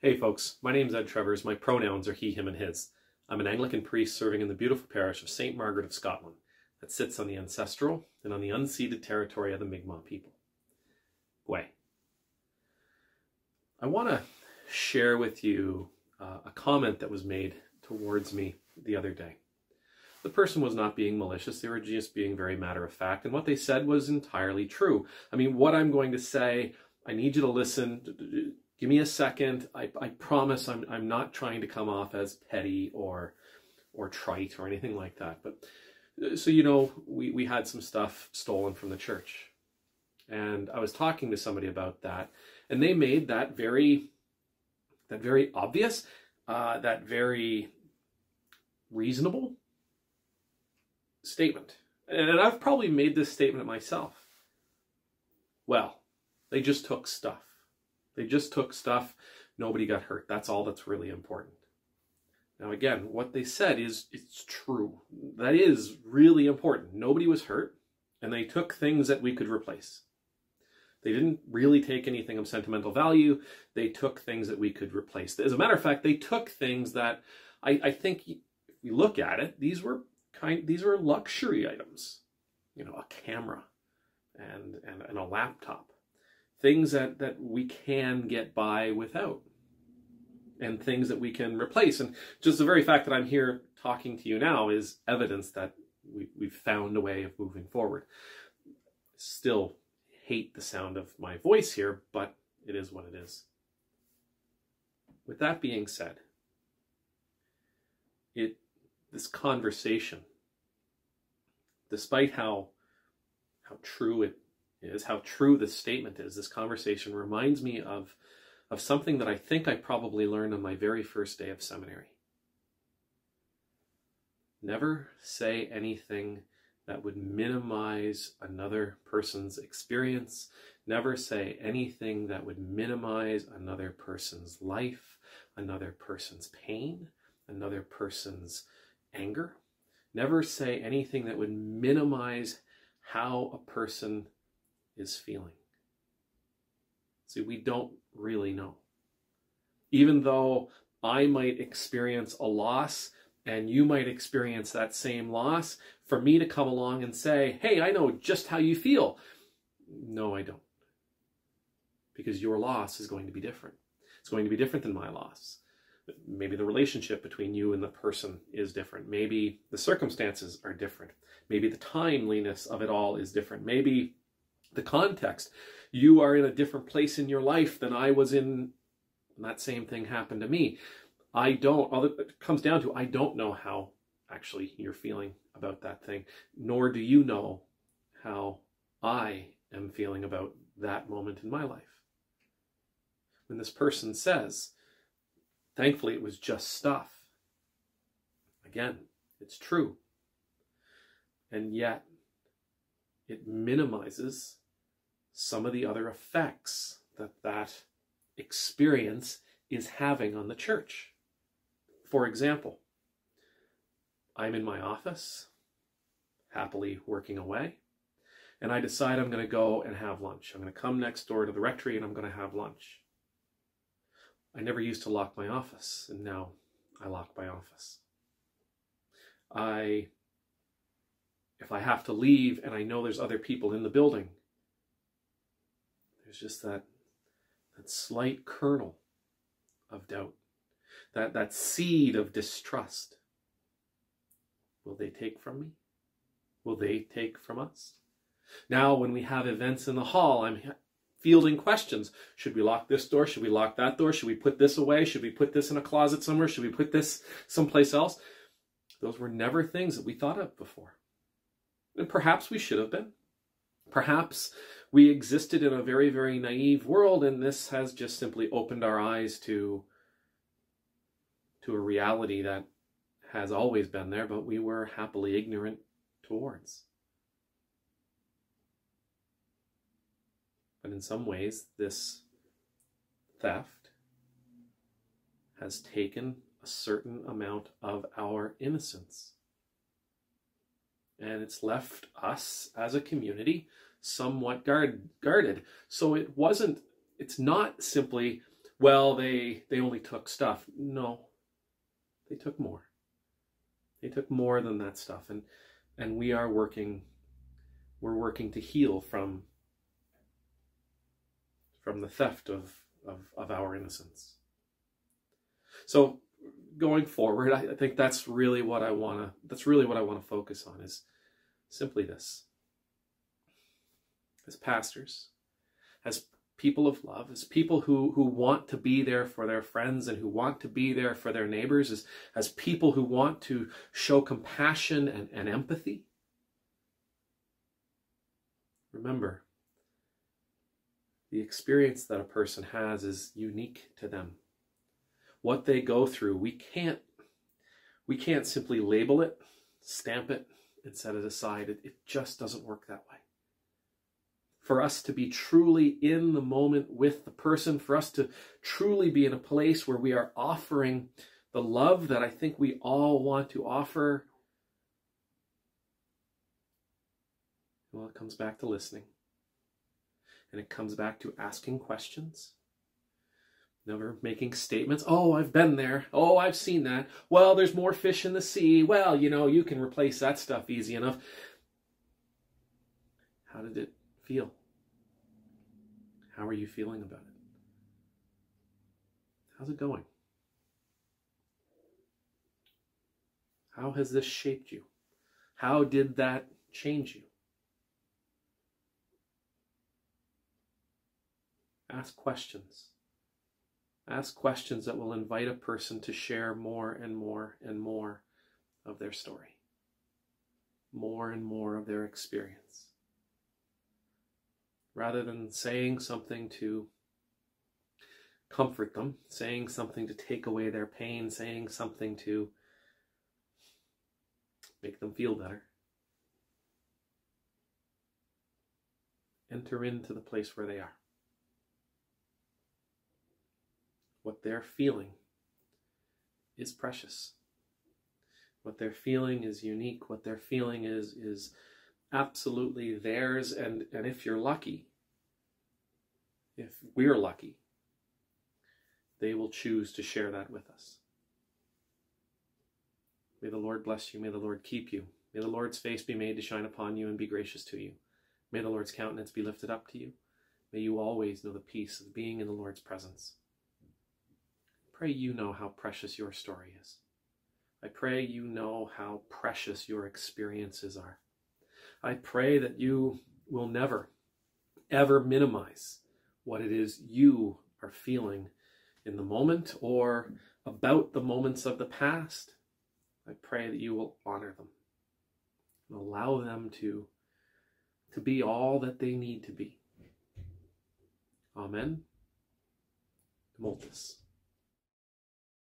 Hey folks, my name's Ed Travers. My pronouns are he, him, and his. I'm an Anglican priest serving in the beautiful parish of St. Margaret of Scotland that sits on the ancestral and on the unceded territory of the Mi'kmaq people. Way. I want to share with you a comment that was made towards me the other day. The person was not being malicious, they were just being very matter-of-fact, and what they said was entirely true. I mean, what I'm going to say, I need you to listen. Give me a second. I promise I'm not trying to come off as petty or trite or anything like that. But so you know, we had some stuff stolen from the church, and I was talking to somebody about that, and they made that very obvious, that very reasonable statement. And I've probably made this statement myself. Well, they just took stuff. They just took stuff. Nobody got hurt. That's all that's really important. Now, again, what they said it's true. That is really important. Nobody was hurt, and they took things that we could replace. They didn't really take anything of sentimental value. They took things that we could replace. As a matter of fact, they took things that I think, if you look at it, these were luxury items. You know, a camera and a laptop. Things that we can get by without, and things that we can replace. And just the very fact that I'm here talking to you now is evidence that we've found a way of moving forward. Still hate the sound of my voice here, but it is what it is. With that being said, this conversation, despite how true it is, how true this statement is, this conversation reminds me of something that I think I probably learned on my very first day of seminary. Never say anything that would minimize another person's experience. Never say anything that would minimize another person's life, another person's pain, another person's anger. Never say anything that would minimize how a person is feeling. See, we don't really know. Even though I might experience a loss and you might experience that same loss, for me to come along and say, hey, I know just how you feel. No, I don't. Because your loss is going to be different. It's going to be different than my loss. Maybe the relationship between you and the person is different. Maybe the circumstances are different. Maybe the timeliness of it all is different. Maybe the context. You are in a different place in your life than I was in when that same thing happened to me. It comes down to, I don't know how actually you're feeling about that thing, nor do you know how I am feeling about that moment in my life. When this person says, thankfully it was just stuff. Again, it's true. And yet, it minimizes some of the other effects that experience is having on the church. For example, I'm in my office, happily working away, and I decide I'm going to go and have lunch. I'm going to come next door to the rectory and I'm going to have lunch. I never used to lock my office, and now I lock my office. If I have to leave and I know there's other people in the building, there's just that slight kernel of doubt, that seed of distrust. Will they take from me? Will they take from us? Now, when we have events in the hall, I'm fielding questions. Should we lock this door? Should we lock that door? Should we put this away? Should we put this in a closet somewhere? Should we put this someplace else? Those were never things that we thought of before. And perhaps we should have been. Perhaps we existed in a very, very naive world, and this has just simply opened our eyes to a reality that has always been there, but we were happily ignorant towards. But in some ways, this theft has taken a certain amount of our innocence. And it's left us as a community somewhat guarded. So it's not simply, well, they only took stuff. No, they took more. They took more than that stuff. And we're working to heal from the theft of our innocence. So going forward, I think that's really what I want to focus on, is simply this. As pastors, as people of love, as people who want to be there for their friends and who want to be there for their neighbors, as people who want to show compassion and empathy, remember, the experience that a person has is unique to them. What they go through, we can't simply label it, stamp it, and set it aside. It just doesn't work that way. For us to be truly in the moment with the person, for us to truly be in a place where we are offering the love that I think we all want to offer, well, it comes back to listening. And it comes back to asking questions. Never making statements. Oh, I've been there. Oh, I've seen that. Well, there's more fish in the sea. Well, you can replace that stuff easy enough. How did it feel? How are you feeling about it? How's it going? How has this shaped you? How did that change you? Ask questions. Ask questions that will invite a person to share more and more and more of their story. More and more of their experience. Rather than saying something to comfort them, saying something to take away their pain, saying something to make them feel better. Enter into the place where they are. What they're feeling is precious. What they're feeling is unique. What they're feeling is absolutely theirs. And if you're lucky, if we're lucky, they will choose to share that with us. May the Lord bless you. May the Lord keep you. May the Lord's face be made to shine upon you and be gracious to you. May the Lord's countenance be lifted up to you. May you always know the peace of being in the Lord's presence. Pray you know how precious your story is. I pray you know how precious your experiences are. I pray that you will never, ever minimize what it is you are feeling in the moment or about the moments of the past. I pray that you will honor them and allow them to be all that they need to be. Amen. Multus.